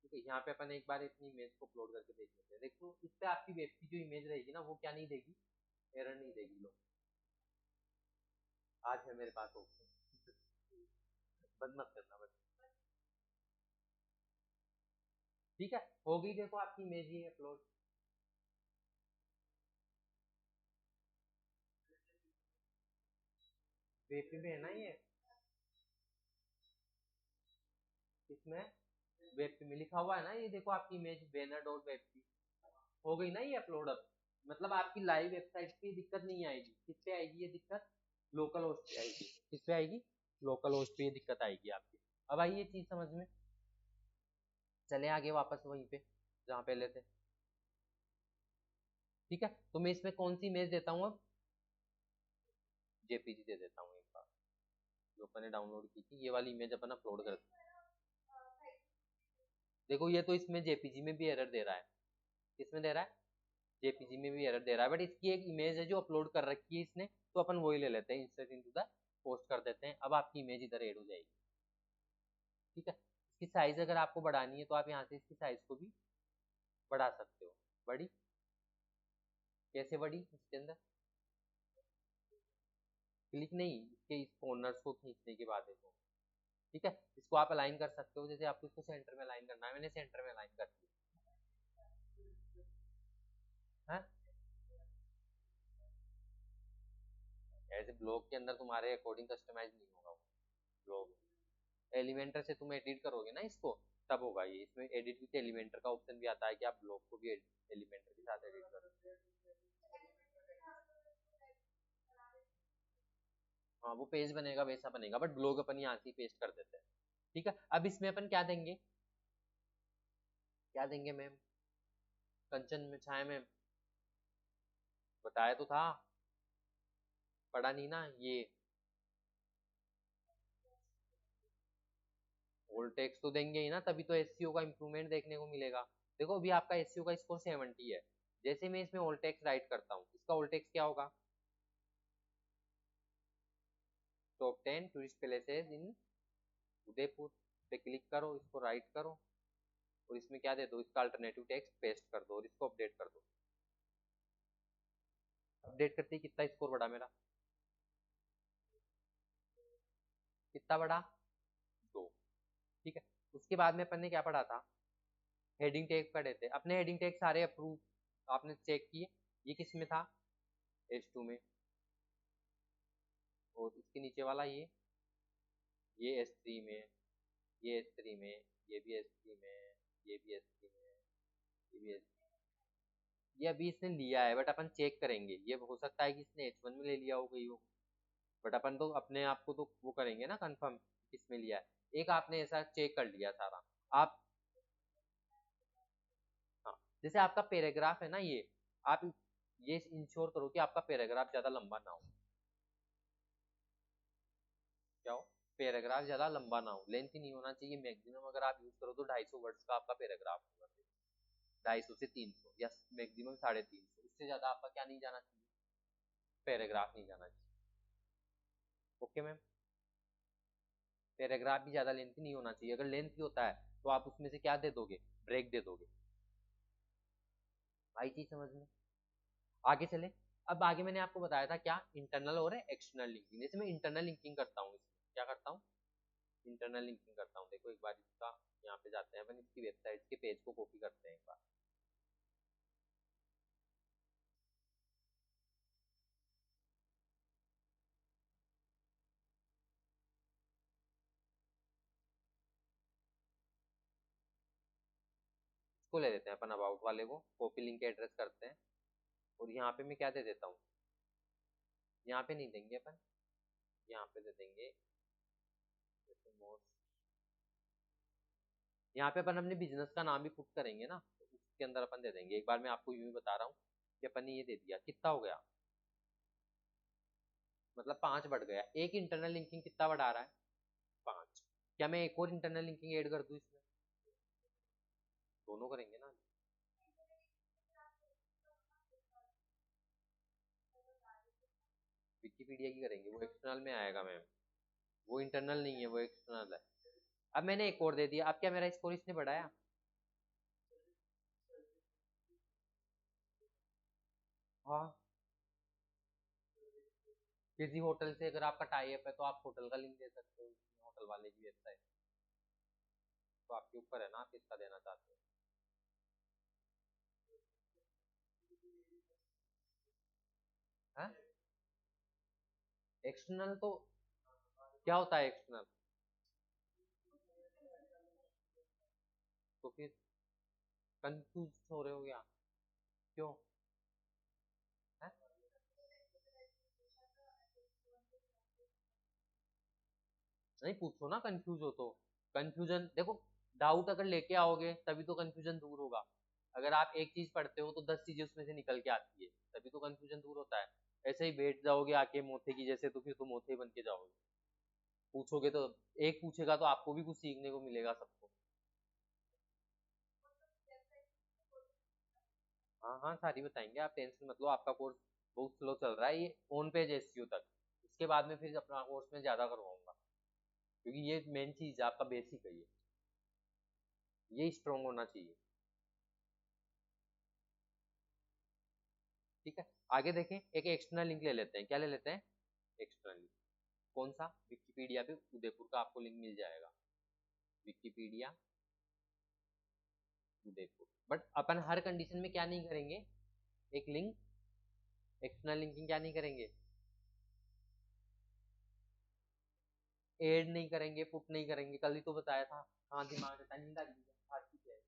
ठीक है, यहाँ पे अपन एक बार अपनी इमेज को अपलोड करके देख लेते हैं। देखो इस पे आपकी वेब की जो इमेज रहेगी ना वो क्या नहीं देगी, एरर नहीं देगी। लो आज है मेरे पास ऑप्शन, बंद मत करना बस। ठीक है, हो गई, देखो आपकी इमेज ही अपलोड। वेब में है ना ये, इसमें वेब में लिखा हुआ है ना, ये देखो आपकी इमेज बैनर डॉट वेब की हो गई ना ये अपलोड अब। मतलब आपकी लाइव वेबसाइट पे दिक्कत नहीं आएगी, किस पे आएगी ये दिक्कत, लोकल होस्ट पे आएगी। किस पे आएगी? लोकल होस्ट पे ये दिक्कत आएगी आपकी। अब आई ये चीज समझ में, चले आगे वापस वहीं पे जहाँ पहले थे। ठीक है, तो मैं इसमें कौन सी इमेज देता हूँ अब, जेपीजी दे देता हूँ एक बार, जो अपन ने डाउनलोड की थी ये वाली इमेज अपन अपलोड कर दी। देखो ये तो इसमें जेपीजी में भी एरर दे रहा है, किसमें दे रहा है, जेपीजी में भी एरर दे रहा है, बट इसकी एक इमेज है जो अपलोड कर रखी है इसने, तो अपन वही ले लेते हैं, इंसर्ट इनटू द पोस्ट कर देते हैं। अब आपकी इमेज इधर ऐड हो जाएगी। ठीक है, इसकी साइज अगर आपको बढ़ानी है तो आप यहाँ से इसकी साइज को भी बढ़ा सकते हो। बड़ी कैसे बड़ी, इसके अंदर क्लिक नहीं, इसके इस कॉर्नर्स को खींचने के बाद देखो। ठीक है, इसको आप अलाइन कर सकते हो, जैसे आपको इसको सेंटर में अलाइन करना है, मैंने सेंटर में अलाइन कर दिया है। ऐसे ब्लॉग के अंदर तुम्हारे अकॉर्डिंग कस्टमाइज नहीं होगा वो ब्लॉग, एलिमेंटर से तुम एडिट करोगे ना इसको, तब होगा ये। इसमें एडिट विथ एलिमेंटर का ऑप्शन भी आता है कि आप ब्लॉग को भी एलिमेंटर के साथ एडिट करो। हाँ वो पेज बनेगा वैसा बनेगा, बट ब्लॉग अपन यहाँ से पेस्ट कर देते हैं। ठीक है, अब इसमें अपन क्या देंगे, क्या देंगे मैम, कंचन में छाया में बताया तो था, पढ़ा नहीं ना ये, ओल्ड टेक्स्ट तो देंगे ही ना, तभी तो एसईओ का इंप्रूवमेंट देखने को मिलेगा। देखो अभी आपका एसईओ का स्कोर 70 है, जैसे मैं इसमें ओल्ड टेक्स्ट राइट करता हूँ, इसका ओल्ड टेक्स्ट क्या होगा, top 10 tourist places in Udaipur पे क्लिक करो, इसको राइट करो, और इसमें क्या दे दो, इसका अल्टरनेटिव टेक्स्ट पेस्ट कर दो और इसको अपडेट कर दो। अपडेट करते ही कितना स्कोर बढ़ा मेरा, कितना बढ़ा, 2। ठीक है, उसके बाद में अपन ने क्या पढ़ा था, हेडिंग टैग पढ़े थे अपने। हेडिंग टैग सारे अप्रूव आपने चेक किए। ये किस में था, H2 में, और उसके नीचे वाला ये S3 में, ये S3 में, ये भी S3 में, ये भी S3 में, ये भी S3। ये अभी इसने लिया है बट अपन चेक करेंगे, ये हो सकता है कि इसने H1 में ले लिया हो गई हो, बट अपन तो अपने आप को तो वो करेंगे ना कंफर्म किसमें लिया है। एक आपने ऐसा चेक कर लिया सारा आप। हाँ, जैसे आपका पैराग्राफ है ना, ये आप ये इंश्योर करो कि आपका पैराग्राफ ज्यादा लंबा ना हो। क्या हो, पैराग्राफ ज्यादा लंबा ना हो, लेंथ ही नहीं होना चाहिए। मैक्सिमम अगर आप यूज करो तो 250 वर्ड्स का आपका पैराग्राफ होगा, 250 से 300 या मैक्सिमम 350। उससे ज्यादा आपका क्या नहीं जाना चाहिए, पैराग्राफ नहीं जाना चाहिए। ओके मैम, पैराग्राफ भी ज्यादा लेंथी नहीं होना चाहिए। अगर लेंथी होता है तो आप उसमें से क्या दे दोगे, ब्रेक दे दोगे। आई चीज समझ में, आगे चले। अब आगे मैंने आपको बताया था क्या, इंटरनल और एक्सटर्नल लिंकिंग। जैसे मैं इंटरनल लिंकिंग करता हूँ, इसमें क्या करता हूँ, इंटरनल लिंकिंग करता हूँ। देखो एक बार इसका यहाँ पे जाते हैं अपन, इसकी वेबसाइट के पेज को कॉपी करते हैं एक बार। इसको ले लेते हैं अपन, अबाउट वाले को कॉपी लिंक एड्रेस करते हैं, और यहाँ पे मैं क्या दे देता हूँ, यहाँ पे नहीं देंगे अपन, यहाँ पे दे देंगे जैसे मोस्ट। यहाँ पे अपन अपने बिजनेस का नाम भी पुट करेंगे ना, तो उसके अंदर अपन दे देंगे। एक बार मैं आपको यूं ही बता रहा हूँ कि अपन ने ये दे दिया, कितना हो गया, मतलब 5 बढ़ गया। एक इंटरनल लिंकिंग कितना बढ़ा रहा है, 5। क्या मैं एक और इंटरनल लिंकिंग ऐड कर दूं इसमें, दोनों करेंगे ना। विकीपीडिया की करेंगे, वो एक्सटर्नल में आएगा मैम, वो इंटरनल नहीं है, वो एक्सटर्नल है। अब मैंने एक और दे दिया, अब क्या मेरा स्कोर इसने बढ़ाया, हाँ। किसी होटल से अगर आपका टाई अप है तो आप होटल का लिंक दे सकते हो, होटल वाले की वेबसाइट। तो आपके ऊपर है ना, आप किसका देना चाहते हो। हाँ, एक्सटर्नल तो क्या होता है एक्सटर्नल, तो फिर कंफ्यूज हो रहे हो क्या, क्यों है? नहीं पूछो ना, कंफ्यूज हो तो। कंफ्यूजन देखो, डाउट अगर लेके आओगे तभी तो कंफ्यूजन दूर होगा। अगर आप एक चीज पढ़ते हो तो 10 चीजें उसमें से निकल के आती है, तभी तो कंफ्यूजन दूर होता है। ऐसे ही बैठ जाओगे आके मोथे की जैसे, तो फिर तो मोथे ही बन के जाओगे। पूछोगे तो, एक पूछेगा तो आपको भी कुछ सीखने को मिलेगा सबको। हाँ हाँ, सारी बताएंगे, आप टेंशन मत लो। आपका कोर्स बहुत स्लो चल रहा है, ये ऑन पेज एसईओ तक। इसके बाद में फिर अपना कोर्स में ज्यादा करवाऊंगा, क्योंकि ये मेन चीज है, आपका बेसिक है ये स्ट्रॉन्ग होना चाहिए। ठीक है, आगे देखें। एक एक्सटर्नल लिंक ले लेते हैं, क्या ले लेते हैं, एक्सटर्नल लिंक। कौन सा, विकिपीडिया पे उदयपुर का आपको लिंक मिल जाएगा, Wikipedia Udaipur. But upon her condition में क्या नहीं करेंगे, एक लिंक एक्सटर्नल लिंकिंग क्या नहीं करेंगे, ऐड नहीं करेंगे, पुट नहीं करेंगे। कल ही तो बताया था, कहाँ दिमाग रहता है, नींद आ गई है, हाँ, ठीक है।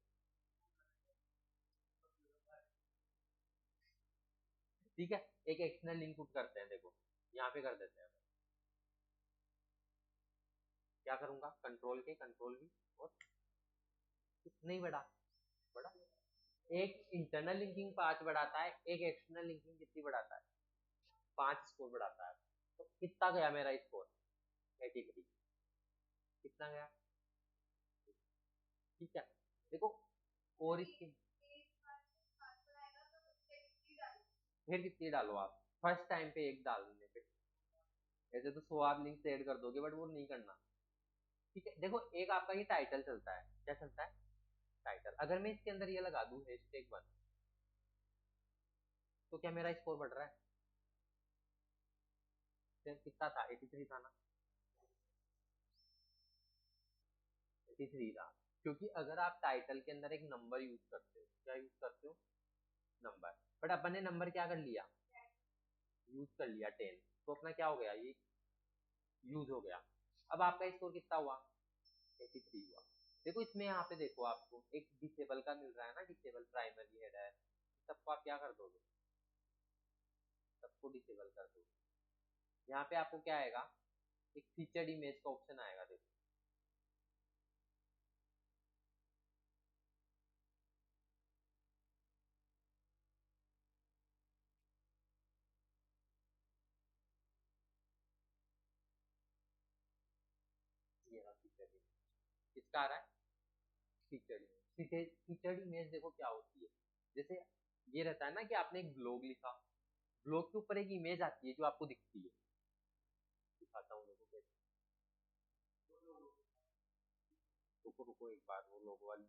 ठीक है, एक एक्सटर्नल लिंक पुट करते हैं, देखो यहाँ पे कर देते हैं। क्या करूंगा, कंट्रोल के कंट्रोल भी, और नहीं बढ़ा, बढ़ा। एक इंटरनल लिंकिंग 5 बढ़ाता है, एक एक्सटर्नल लिंकिंग कितनी बढ़ाता है, 5 स्कोर बढ़ाता है। तो कितना गया मेरा स्कोर, 83। कितना गया, ठीक है। देखो, और इसकी फिर कितनी डालो आप, फर्स्ट टाइम पे एक डालने पे। ऐसे तो 100 आप लिंक ऐड कर दोगे, बट वो नहीं करना। ठीक है, देखो एक आपका ये टाइटल चलता है, क्या चलता है, टाइटल। अगर मैं इसके अंदर ये लगा दूं #1, तो क्या मेरा स्कोर बढ़ रहा है? कितना था? 83 था ना? 83 था। क्योंकि अगर आप टाइटल के अंदर एक नंबर यूज करते हो, क्या यूज करते हो? नंबर। बट अपन ने नंबर क्या कर लिया? यूज कर लिया 10, तो अपना क्या हो गया? ये यूज हो गया। अब आपका स्कोर कितना हुआ? 83 हुआ। देखो इसमें यहाँ पे देखो, आपको एक डिसेबल का मिल रहा है ना, डिसेबल प्राइमरी हेड है, सबको आप क्या कर दोगे? सबको डिसेबल कर दोगे। यहाँ पे आपको क्या आएगा? एक फीचर्ड इमेज का ऑप्शन आएगा, देखो। ये रहा फीचर्ड इमेज। किसका आ रहा है? Featured image. फीचर्ड इमेज देखो क्या होती है। जैसे ये रहता है ना कि आपने एक ब्लॉग लिखा, ब्लॉग के ऊपर एक इमेज आती है जो आपको दिखती है। दिखाता हूँ देखो कैसे। रुको रुको एक बार, वो लोगो वाली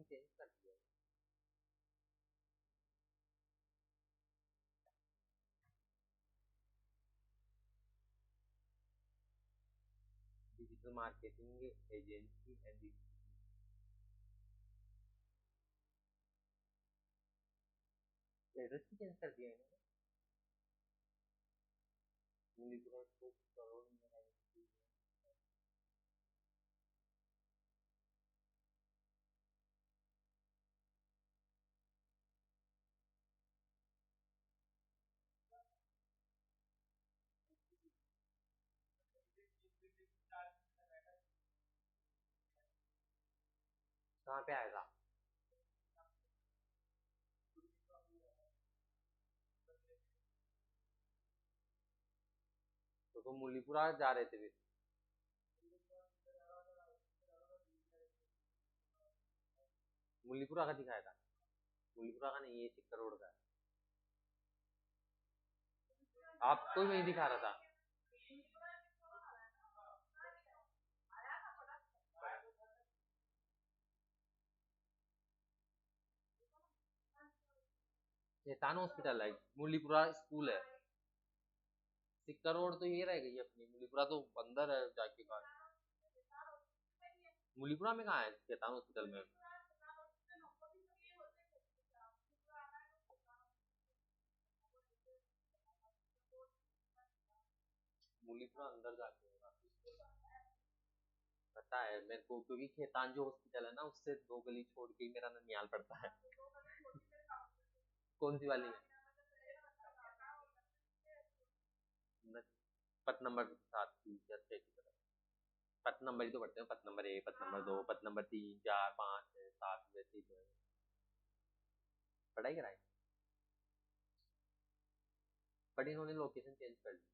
चेंज कर दिया है। Digital marketing agency and address भी चेंज कर दिया इन्होंने। मुलीपुरा को करोड़ में कहाँ पे आएगा? तो मुलीपुरा जा रहे थे फिर। मुलीपुरा का दिखाया था। मुलीपुरा का नहीं, ये 1 करोड़ का है। आपको ही वही दिखा रहा था। चेतान हॉस्पिटल है, मुलीपुरा स्कूल है। 1 करोड़ तो ये रह गई अपनी, मुलीपुरा तो अंदर है जाके बाहर। मुलीपुरा में कहाँ है चेतान हॉस्पिटल में? मुलीपुरा अंदर जाके होगा। पता है मेरे को, क्योंकि खेतान जो हॉस्पिटल है ना, उससे 2 गली छोड़ के ही मेरा ननियाल पड़ता है। कौन सी वाली है? पथ नंबर 7 की तरफ। पथ नंबर ही तो पढ़ते हैं, पथ नंबर 1, पथ नंबर 2, पथ नंबर 3, 4, 5, 6, 7 वैसे ही तो है। पढ़ाई कराई। बट इन्होंने लोकेशन चेंज कर दी।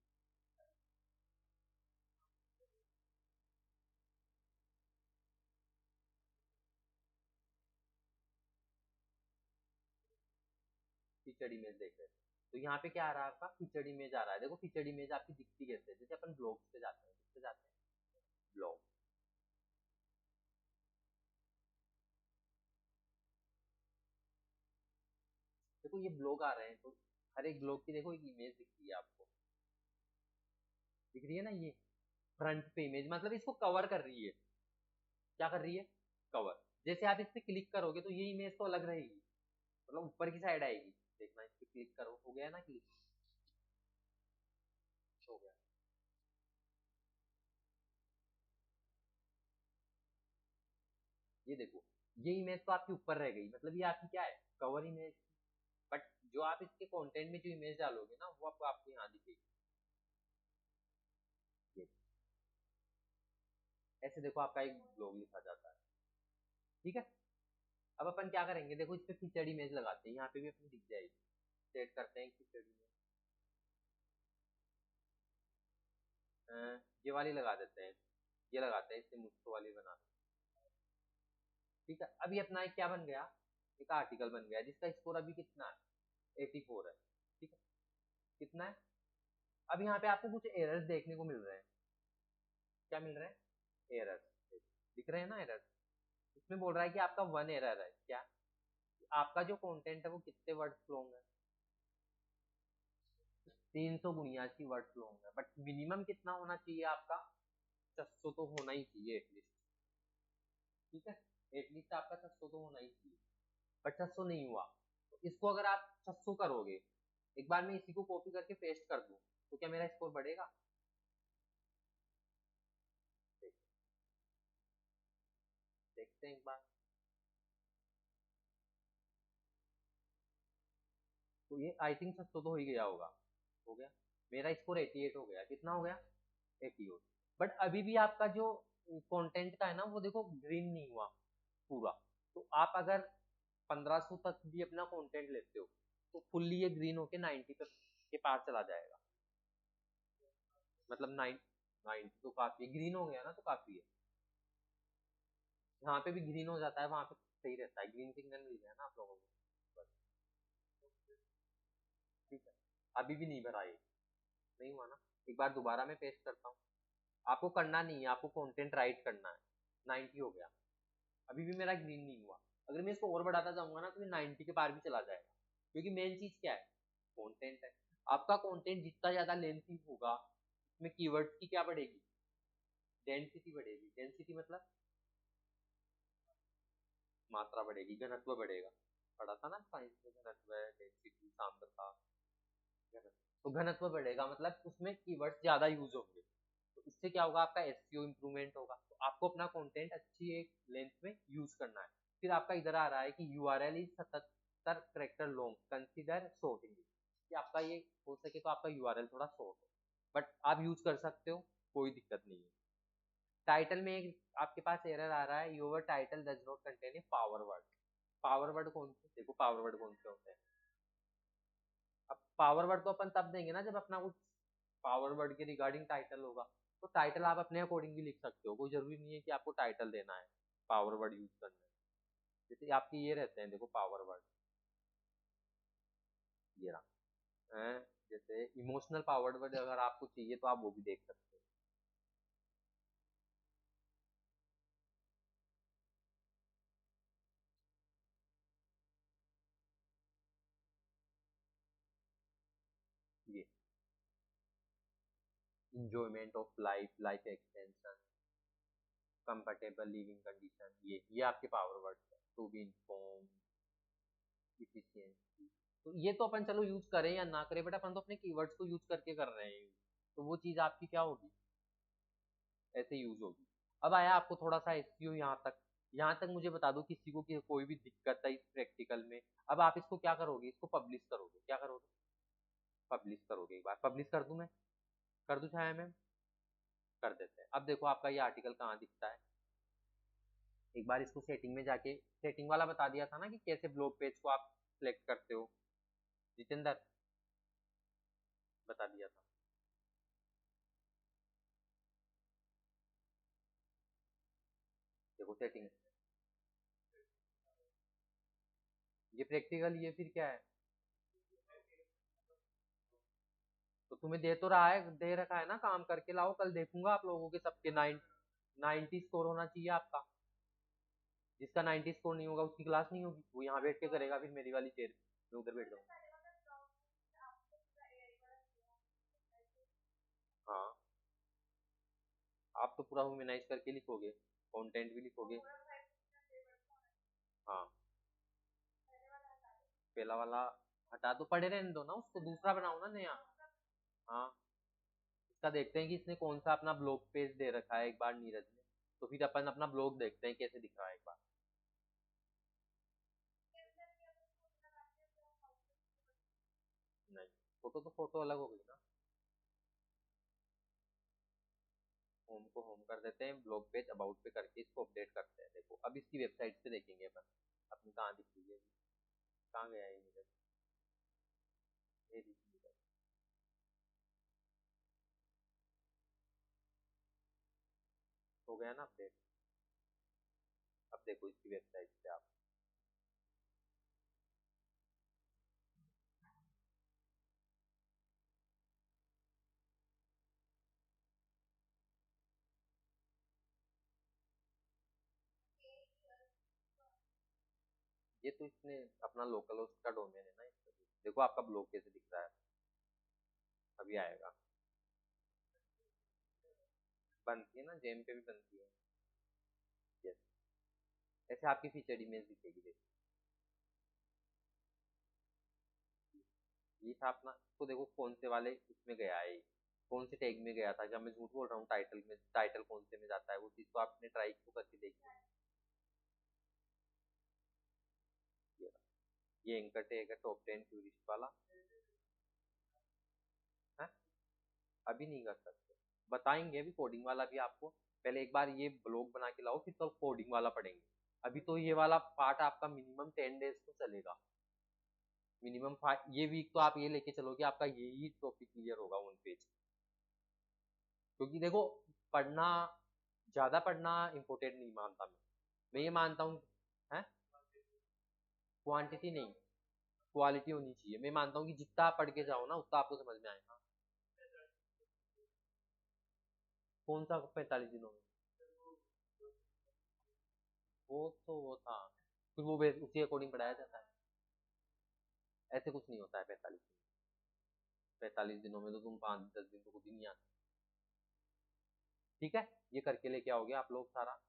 फीचर्ड इमेज देख रहे हैं, तो यहाँ पे क्या आ रहा है आपका? फीचर्ड इमेज आ रहा है। देखो फीचर्ड इमेज आपकी दिखती कैसे है? जैसे अपन ब्लॉग्स पे जाते हैं, किस पे जाते हैं? ब्लॉग। देखो ये ब्लॉग आ रहे हैं, तो हर एक ब्लॉग की देखो एक इमेज दिख रही है आपको। दिख रही है ना ये? फ्रंट पे इमेज, मतलब इसको कवर कर रही है। क्या कर रही है? कवर। जैसे आप इस पे क्लिक करोगे तो ये इमेज तो अलग रहेगी, मतलब ऊपर की साइड आएगी। देखना, इस पे क्लिक करो, हो गया ना क्लिक? हो गया। ये देखो, ये इमेज तो आपकी ऊपर रह गई, मतलब ये आपकी क्या है? Cover image. बट जो आप इसके कंटेंट में जो इमेज डालोगे ना, वो आपको यहाँ दिखेगी। ये ऐसे देखो आपका एक ब्लॉग लिखा जाता है। ठीक है। अब अपन क्या करेंगे, देखो इस पे फीचर्ड इमेज लगाते हैं, यहाँ पे भी अपनी दिख जाएगी। सेट करते हैं फीचर्ड इमेज। ये वाली लगा देते हैं, ये लगाते हैं, इससे मुझको वाली बना दो। ठीक है, अभी अपना एक क्या बन गया, एक आर्टिकल बन गया जिसका स्कोर अभी कितना है, 84 है। ठीक है, कितना है। अब यहाँ पे आपको कुछ एरर्स देखने को मिल रहे हैं। क्या मिल रहे हैं, एरर्स दिख रहे हैं ना, एरर्स। इसमें बोल रहा है कि आपका वन एरर है, क्या आपका जो कंटेंट है वो कितने वर्ड्स लॉन्ग है, 379 वर्ड्स लॉन्ग है, बट मिनिमम कितना होना चाहिए आपका, 600 तो होना ही चाहिए एटलीस्ट। ठीक है, एटलीस्ट आपका 600 तो होना ही चाहिए, बट 600 नहीं हुआ। तो इसको अगर आप 600 करोगे, एक बार मैं इसी को कॉपी करके पेस्ट कर दूं, तो क्या मेरा स्कोर बढ़ेगा। देखते हैं एक बार। तो ये आई थिंक 600 तो हो ही गया होगा, हो गया। मेरा स्कोर 88 हो गया, कितना हो गया, 88। बट अभी भी आपका जो कंटेंट का है ना, वो देखो ग्रीन नहीं हुआ पूरा। तो आप अगर 1500 तक भी अपना कंटेंट लेते हो, तो फुल्ली ये ग्रीन होके 90 तक के पार चला जाएगा। मतलब 90 तो काफी ग्रीन हो गया ना, तो काफी है। यहाँ पे भी ग्रीन हो जाता है, वहां पे सही रहता है, ग्रीन सिग्नल मिल गया ना आप लोगों को बस। ठीक है, अभी भी नहीं भरा, ये नहीं हुआ ना। एक बार दोबारा मैं पेस्ट करता हूँ। आपको करना नहीं है, आपको कंटेंट राइट करना है। 90 हो गया, अभी भी मेरा ग्रीन नहीं हुआ। अगर मैं इसको और बढ़ाता जाऊंगा ना, तो मैं 90 के पार भी चला जाएगा, क्योंकि मेन चीज क्या है, कंटेंट है। आपका कंटेंट जितना ज्यादा लेंथी होगा, उसमें कीवर्ड्स की क्या बढ़ेगी, डेंसिटी बढ़ेगी। डेंसिटी मतलब मात्रा बढ़ेगी, घनत्व बढ़ेगा। पढ़ा था ना साइंस में, घनत्व है, डेंसिटी, सांद्रता, घनत्व। तो घनत्व बढ़ेगा मतलब उसमें कीवर्ड्स ज्यादा यूज होंगे। तो इससे क्या होगा, आपका एसईओ इंप्रूवमेंट होगा। तो आपको अपना कंटेंट अच्छी एक लेंथ में यूज करना है। फिर आपका इधर आ रहा है कि URL is 77 character long, consider shortening. कि आपका ये हो सके तो आपका यूआरएल थोड़ा शॉर्ट हो, बट आप यूज कर सकते हो, कोई दिक्कत नहीं है। टाइटल में एक आपके पास एरर आ रहा है, your title does not contain a power word. Power word कौन से, देखो पावर वर्ड कौन से होते हैं। अब पावर वर्ड तो अपन तब देंगे ना जब अपना कुछ पावर वर्ड के रिगार्डिंग टाइटल होगा। तो टाइटल आप अपने अकॉर्डिंग भी लिख सकते हो, कोई जरूरी नहीं है कि आपको टाइटल देना है, पावर वर्ड यूज करना है। जैसे आपके ये रहते हैं, देखो पावर वर्ड ये रहा है। जैसे इमोशनल पावर वर्ड अगर आपको चाहिए तो आप वो भी देख सकते हो। ये enjoyment of life, life extension, comfortable living condition, ये आपके पावर वर्ड है। To be inform, efficiency. तो ये तो अपन चलो यूज करें या ना करें, बट अपन तो अपने कीवर्ड्स को यूज करके कर रहे हैं use। तो वो चीज आपकी क्या होगी, ऐसे यूज होगी। अब आया आपको थोड़ा सा एसईओ, यहाँ तक मुझे बता दो किसी को कि कोई भी दिक्कत है इस प्रैक्टिकल में। अब आप इसको क्या करोगे, इसको पब्लिश करोगे, क्या करोगे, पब्लिश करोगे। एक बार पब्लिश कर दूं मैं, कर दूं छाया मैं, कर देते हैं। अब देखो आपका ये आर्टिकल कहाँ दिखता है। एक बार इसको सेटिंग में जाके, सेटिंग वाला बता दिया था ना कि कैसे ब्लॉग पेज को आप सिलेक्ट करते हो, जितेंद्र बता दिया था। देखो सेटिंग, ये प्रैक्टिकल, ये फिर क्या है। तो तुम्हें दे तो रहा है, दे रखा है ना, काम करके लाओ, कल देखूंगा आप लोगों के सबके 90 स्कोर होना चाहिए आपका। जिसका 90 स्कोर नहीं होगा उसकी क्लास नहीं होगी, वो यहाँ बैठ के करेगा फिर मेरी वाली चेयर में, उधर बैठ जाऊंगा। हाँ, आप तो पूरा ह्यूमनाइज करके लिखोगे, कंटेंट भी लिखोगे। हाँ, पहला वाला हटा दो, पड़े रहने दो ना, उसको दूसरा बनाओ ना नया। हाँ, इसका देखते हैं कि इसने कौन सा अपना ब्लॉग पेज दे रखा है एक बार नीरज ने। तो फिर अपन अपना ब्लॉग देखते हैं कैसे दिख रहा है एक बार। नहीं, फोटो तो फोटो अलग हो गई ना। होम को होम कर देते हैं, ब्लॉग पेज अबाउट पे करके इसको अपडेट करते हैं। देखो अब इसकी वेबसाइट पे देखेंगे अपन, अपनी कहाँ दिख रही है, कहाँ गया है नीरज, ये दिख नीरज। गया ना अपडेट। अब देखो इसकी वेबसाइट पे आप, ये तो इसने अपना लोकल होस्ट का डोमेन है ना इसका। देखो आपका ब्लॉग कैसे दिख रहा है, अभी आएगा। बनती है ना, जेम पे भी बनती है। यस, ऐसे आपकी फीचर इमेज दिखेगी। देखो ये था अपना, तो देखो कौन से वाले इसमें गया है, कौन से टैग में गया था। जब मैं झूठ बोल रहा हूँ, टाइटल में, टाइटल कौन से में जाता है वो चीज तो आपने ट्राई तो करके देखी। ये एंकर टैग है टॉप 10 टूरिस्ट वाला है। अभी नहीं कर सकते, बताएंगे अभी कोडिंग वाला भी आपको। पहले एक बार ये ब्लॉग बना के लाओ, फिर तो कोडिंग वाला पढ़ेंगे। अभी तो ये वाला पार्ट आपका मिनिमम 10 डेज तो चलेगा, मिनिमम 5। ये वीक तो आप ये लेके चलो कि आपका यही टॉपिक क्लियर होगा ऑन पेज। क्योंकि देखो, पढ़ना, ज्यादा पढ़ना इंपॉर्टेंट नहीं मानता मैं ये मानता हूँ है, क्वांटिटी नहीं, क्वालिटी होनी चाहिए। मैं मानता हूँ कि जितना आप पढ़ के जाओ ना उतना आपको समझ में आएगा। कौन सा 45 दिनों में? वो तो वो था, फिर वो उसी अकॉर्डिंग पढ़ाया जाता है। ऐसे कुछ नहीं होता है 45 दिन। 45 दिनों में तो तुम 5-10 दिन तो खुद ही नहीं आते। ठीक है, ये करके लेके आओगे आप लोग सारा।